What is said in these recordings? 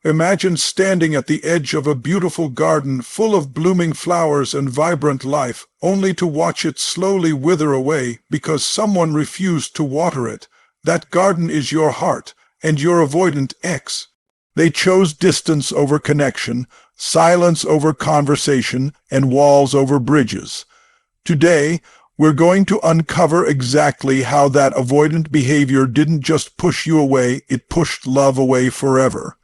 Imagine standing at the edge of a beautiful garden full of blooming flowers and vibrant life, only to watch it slowly wither away because someone refused to water it. That garden is your heart, and your avoidant ex. They chose distance over connection, silence over conversation, and walls over bridges. Today, we're going to uncover exactly how that avoidant behavior didn't just push you away, it pushed love away forever.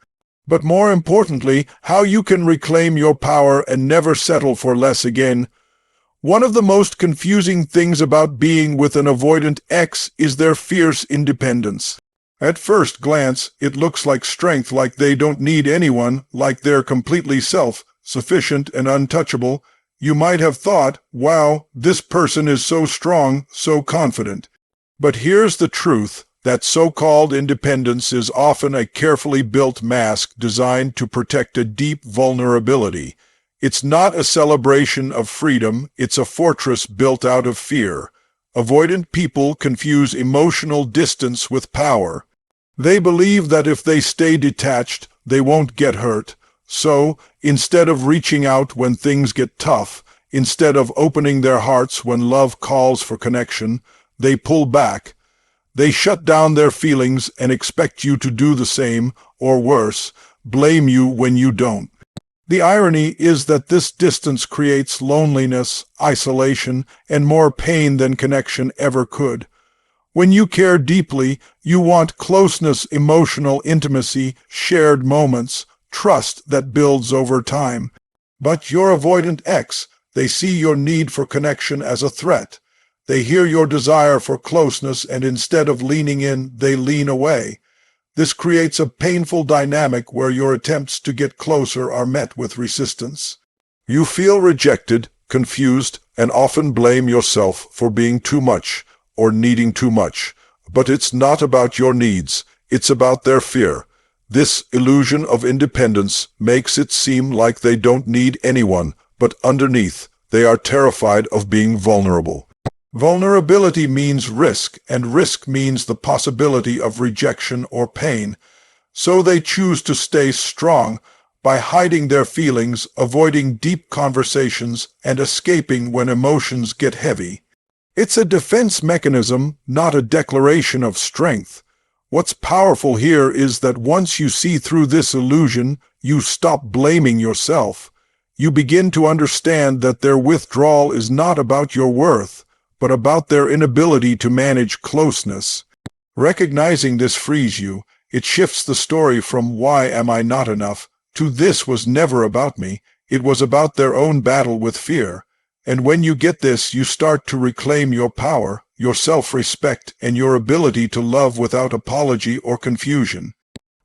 But more importantly, how you can reclaim your power and never settle for less again. One of the most confusing things about being with an avoidant ex is their fierce independence. At first glance, it looks like strength, like they don't need anyone, like they're completely self-sufficient and untouchable. You might have thought, wow, this person is so strong, so confident. But here's the truth. That so-called independence is often a carefully built mask designed to protect a deep vulnerability. It's not a celebration of freedom, it's a fortress built out of fear. Avoidant people confuse emotional distance with power. They believe that if they stay detached, they won't get hurt. So, instead of reaching out when things get tough, instead of opening their hearts when love calls for connection, they pull back. They shut down their feelings and expect you to do the same, or worse, blame you when you don't. The irony is that this distance creates loneliness, isolation, and more pain than connection ever could. When you care deeply, you want closeness, emotional intimacy, shared moments, trust that builds over time. But your avoidant ex, they see your need for connection as a threat. They hear your desire for closeness, and instead of leaning in, they lean away. This creates a painful dynamic where your attempts to get closer are met with resistance. You feel rejected, confused, and often blame yourself for being too much or needing too much. But it's not about your needs, it's about their fear. This illusion of independence makes it seem like they don't need anyone, but underneath, they are terrified of being vulnerable. Vulnerability means risk, and risk means the possibility of rejection or pain. So they choose to stay strong by hiding their feelings, avoiding deep conversations, and escaping when emotions get heavy. It's a defense mechanism, not a declaration of strength. What's powerful here is that once you see through this illusion, you stop blaming yourself. You begin to understand that their withdrawal is not about your worth, but about their inability to manage closeness. Recognizing this frees you. It shifts the story from "why am I not enough" to "this was never about me." It was about their own battle with fear. And when you get this, you start to reclaim your power, your self-respect, and your ability to love without apology or confusion.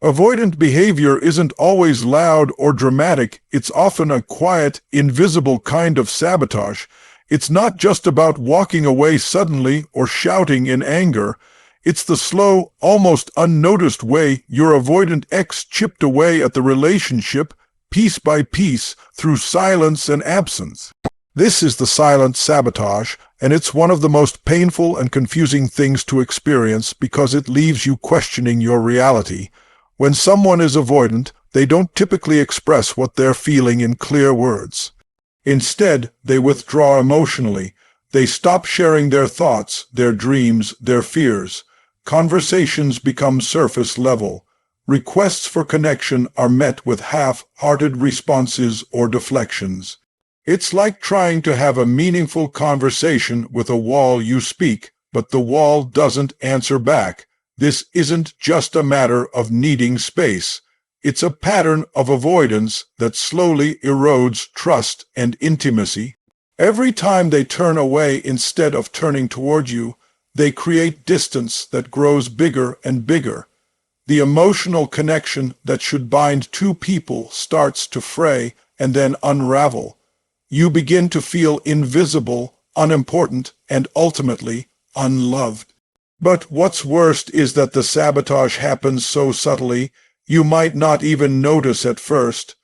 Avoidant behavior isn't always loud or dramatic. It's often a quiet, invisible kind of sabotage. It's not just about walking away suddenly or shouting in anger. It's the slow, almost unnoticed way your avoidant ex chipped away at the relationship, piece by piece, through silence and absence. This is the silent sabotage, and it's one of the most painful and confusing things to experience because it leaves you questioning your reality. When someone is avoidant, they don't typically express what they're feeling in clear words. Instead, they withdraw emotionally. They stop sharing their thoughts, their dreams, their fears. Conversations become surface level. Requests for connection are met with half-hearted responses or deflections. It's like trying to have a meaningful conversation with a wall. You speak, but the wall doesn't answer back. This isn't just a matter of needing space. It's a pattern of avoidance that slowly erodes trust and intimacy. Every time they turn away instead of turning toward you, they create distance that grows bigger and bigger. The emotional connection that should bind two people starts to fray and then unravel. You begin to feel invisible, unimportant, and ultimately unloved. But what's worst is that the sabotage happens so subtly, you might not even notice at first.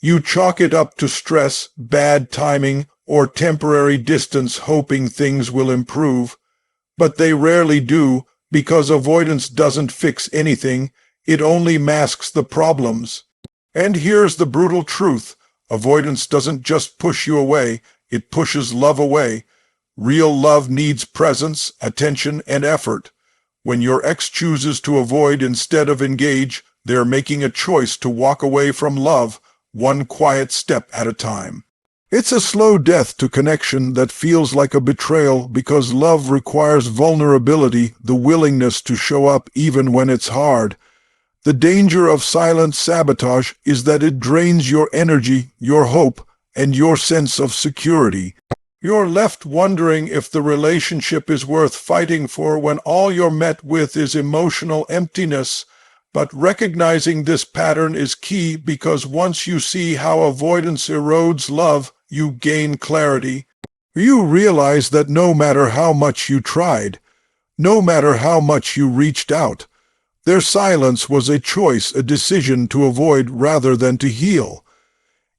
You chalk it up to stress, bad timing, or temporary distance, hoping things will improve. But they rarely do, because avoidance doesn't fix anything, it only masks the problems. And here's the brutal truth. Avoidance doesn't just push you away, it pushes love away. Real love needs presence, attention, and effort. When your ex chooses to avoid instead of engage, they're making a choice to walk away from love, one quiet step at a time. It's a slow death to connection that feels like a betrayal because love requires vulnerability, the willingness to show up even when it's hard. The danger of silent sabotage is that it drains your energy, your hope, and your sense of security. You're left wondering if the relationship is worth fighting for when all you're met with is emotional emptiness. But recognizing this pattern is key because once you see how avoidance erodes love, you gain clarity. You realize that no matter how much you tried, no matter how much you reached out, their silence was a choice, a decision to avoid rather than to heal.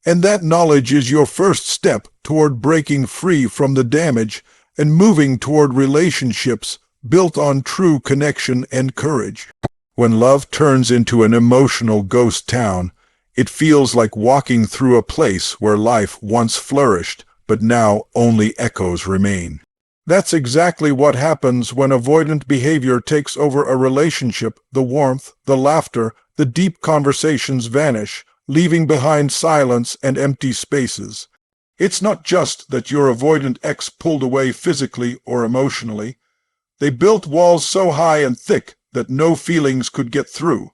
And that knowledge is your first step toward breaking free from the damage and moving toward relationships built on true connection and courage. When love turns into an emotional ghost town, it feels like walking through a place where life once flourished, but now only echoes remain. That's exactly what happens when avoidant behavior takes over a relationship. The warmth, the laughter, the deep conversations vanish, leaving behind silence and empty spaces. It's not just that your avoidant ex pulled away physically or emotionally. They built walls so high and thick that no feelings could get through.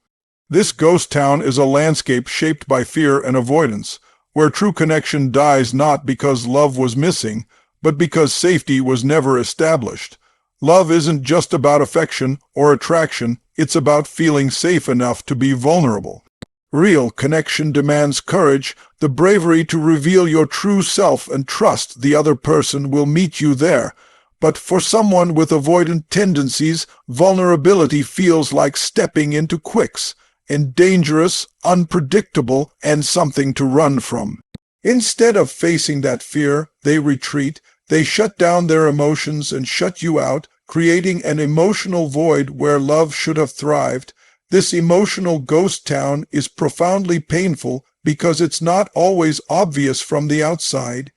This ghost town is a landscape shaped by fear and avoidance, where true connection dies not because love was missing, but because safety was never established. Love isn't just about affection or attraction, it's about feeling safe enough to be vulnerable. Real connection demands courage, the bravery to reveal your true self and trust the other person will meet you there. But for someone with avoidant tendencies, vulnerability feels like stepping into quicks, and dangerous, unpredictable, and something to run from. Instead of facing that fear, they retreat, they shut down their emotions and shut you out, creating an emotional void where love should have thrived. This emotional ghost town is profoundly painful because it's not always obvious from the outside.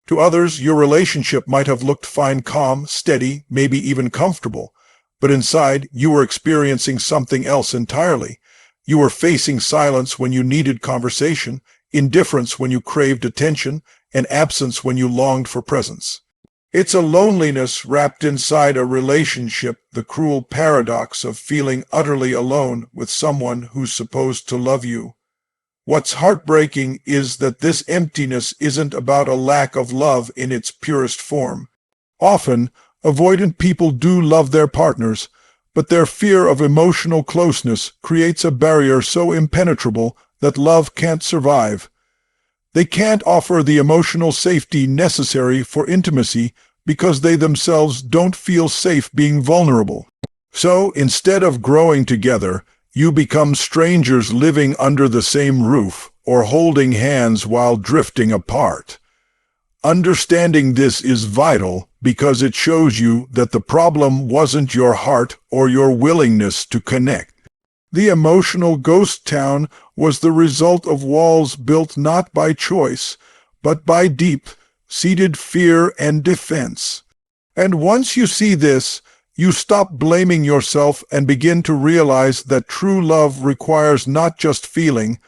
To others, your relationship might have looked fine, calm, steady, maybe even comfortable. But inside, you were experiencing something else entirely. You were facing silence when you needed conversation, indifference when you craved attention, and absence when you longed for presence. It's a loneliness wrapped inside a relationship, the cruel paradox of feeling utterly alone with someone who's supposed to love you. What's heartbreaking is that this emptiness isn't about a lack of love in its purest form. Often, avoidant people do love their partners, but their fear of emotional closeness creates a barrier so impenetrable that love can't survive. They can't offer the emotional safety necessary for intimacy because they themselves don't feel safe being vulnerable. So, instead of growing together, you become strangers living under the same roof or holding hands while drifting apart. Understanding this is vital because it shows you that the problem wasn't your heart or your willingness to connect. The emotional ghost town was the result of walls built not by choice, but by deep-seated fear and defense. And once you see this, you stop blaming yourself and begin to realize that true love requires not just feeling,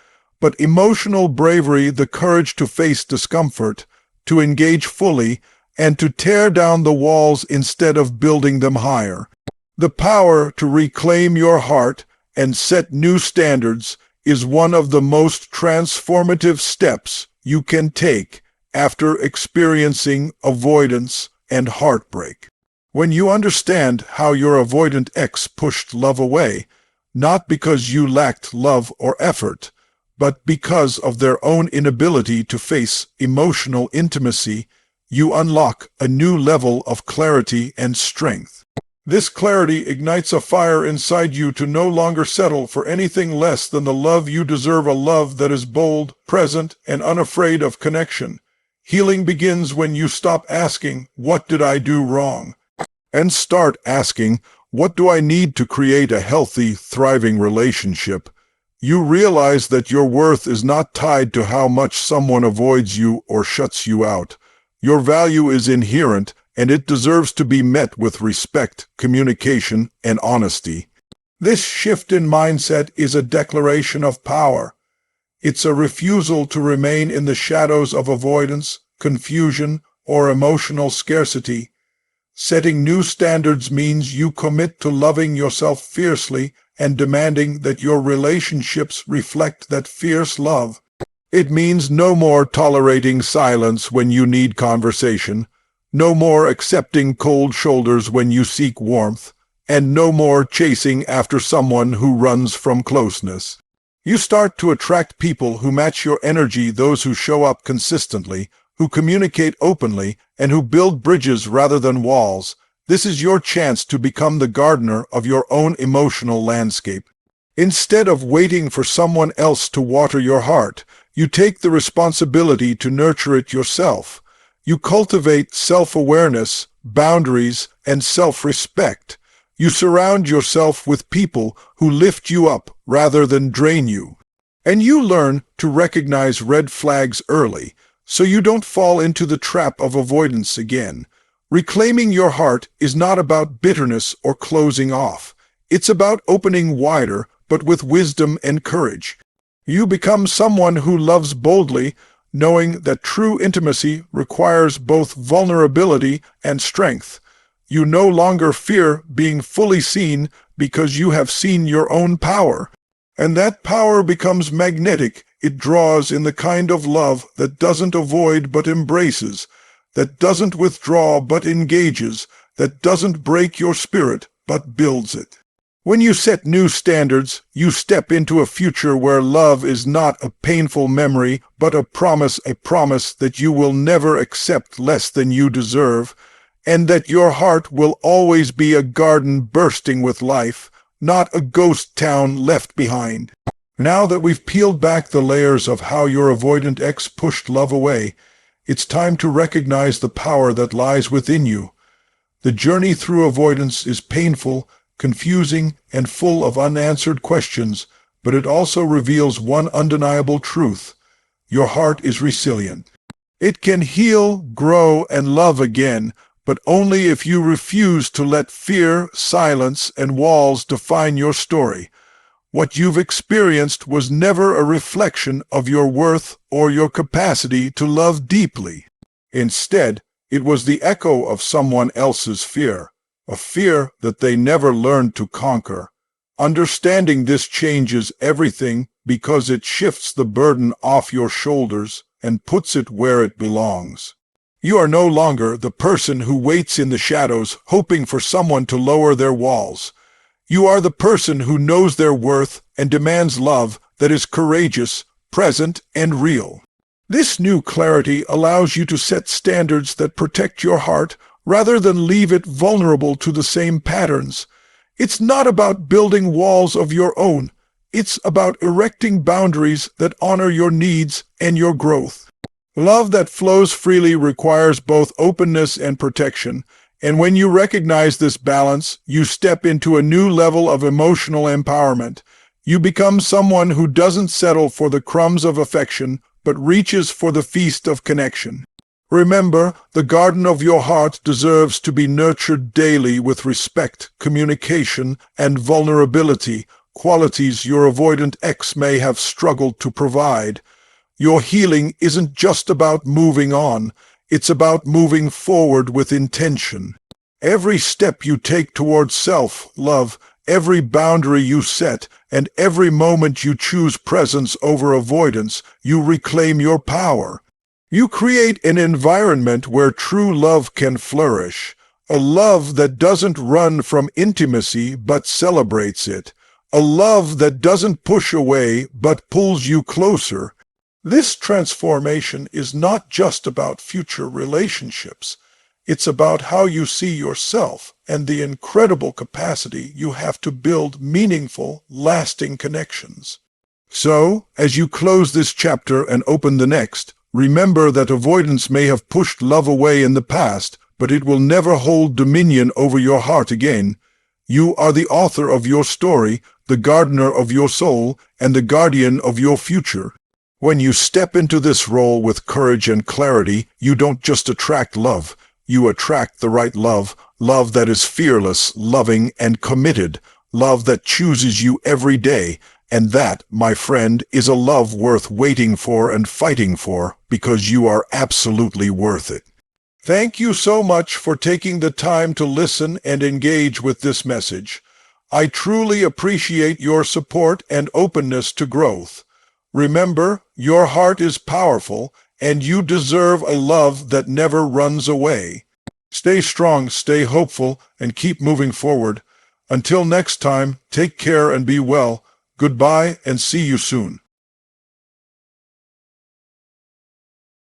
but emotional bravery, the courage to face discomfort, to engage fully, and to tear down the walls instead of building them higher. The power to reclaim your heart and set new standards is one of the most transformative steps you can take after experiencing avoidance and heartbreak. When you understand how your avoidant ex pushed love away, not because you lacked love or effort, but because of their own inability to face emotional intimacy, you unlock a new level of clarity and strength. This clarity ignites a fire inside you to no longer settle for anything less than the love you deserve, a love that is bold, present, and unafraid of connection. Healing begins when you stop asking, "What did I do wrong?" and start asking, "What do I need to create a healthy, thriving relationship?" You realize that your worth is not tied to how much someone avoids you or shuts you out. Your value is inherent, and it deserves to be met with respect, communication, and honesty. This shift in mindset is a declaration of power. It's a refusal to remain in the shadows of avoidance, confusion, or emotional scarcity. Setting new standards means you commit to loving yourself fiercely and demanding that your relationships reflect that fierce love. It means no more tolerating silence when you need conversation, no more accepting cold shoulders when you seek warmth, and no more chasing after someone who runs from closeness. You start to attract people who match your energy, those who show up consistently, who communicate openly, and who build bridges rather than walls. This is your chance to become the gardener of your own emotional landscape. Instead of waiting for someone else to water your heart, you take the responsibility to nurture it yourself. You cultivate self-awareness, boundaries, and self-respect. You surround yourself with people who lift you up rather than drain you. And you learn to recognize red flags early, so you don't fall into the trap of avoidance again. Reclaiming your heart is not about bitterness or closing off. It's about opening wider, but with wisdom and courage. You become someone who loves boldly, knowing that true intimacy requires both vulnerability and strength. You no longer fear being fully seen because you have seen your own power. And that power becomes magnetic. It draws in the kind of love that doesn't avoid but embraces, that doesn't withdraw but engages, that doesn't break your spirit but builds it. When you set new standards, you step into a future where love is not a painful memory but a promise that you will never accept less than you deserve, and that your heart will always be a garden bursting with life, not a ghost town left behind. Now that we've peeled back the layers of how your avoidant ex pushed love away, it's time to recognize the power that lies within you. The journey through avoidance is painful, confusing, and full of unanswered questions, but it also reveals one undeniable truth. Your heart is resilient. It can heal, grow, and love again, but only if you refuse to let fear, silence, and walls define your story. What you've experienced was never a reflection of your worth or your capacity to love deeply. Instead, it was the echo of someone else's fear, a fear that they never learned to conquer. Understanding this changes everything because it shifts the burden off your shoulders and puts it where it belongs. You are no longer the person who waits in the shadows hoping for someone to lower their walls. You are the person who knows their worth and demands love that is courageous, present, and real. This new clarity allows you to set standards that protect your heart rather than leave it vulnerable to the same patterns. It's not about building walls of your own. It's about erecting boundaries that honor your needs and your growth. Love that flows freely requires both openness and protection, and when you recognize this balance, you step into a new level of emotional empowerment. You become someone who doesn't settle for the crumbs of affection, but reaches for the feast of connection. Remember, the garden of your heart deserves to be nurtured daily with respect, communication, and vulnerability, qualities your avoidant ex may have struggled to provide. Your healing isn't just about moving on. It's about moving forward with intention. Every step you take towards self-love, every boundary you set, and every moment you choose presence over avoidance, you reclaim your power. You create an environment where true love can flourish, a love that doesn't run from intimacy but celebrates it, a love that doesn't push away but pulls you closer. This transformation is not just about future relationships. It's about how you see yourself and the incredible capacity you have to build meaningful, lasting connections. So, as you close this chapter and open the next, remember that avoidance may have pushed love away in the past, but it will never hold dominion over your heart again. You are the author of your story, the gardener of your soul, and the guardian of your future. When you step into this role with courage and clarity, you don't just attract love, you attract the right love, love that is fearless, loving, and committed, love that chooses you every day. And that, my friend, is a love worth waiting for and fighting for, because you are absolutely worth it. Thank you so much for taking the time to listen and engage with this message. I truly appreciate your support and openness to growth. Remember, your heart is powerful, and you deserve a love that never runs away. Stay strong, stay hopeful, and keep moving forward. Until next time, take care and be well. Goodbye, and see you soon.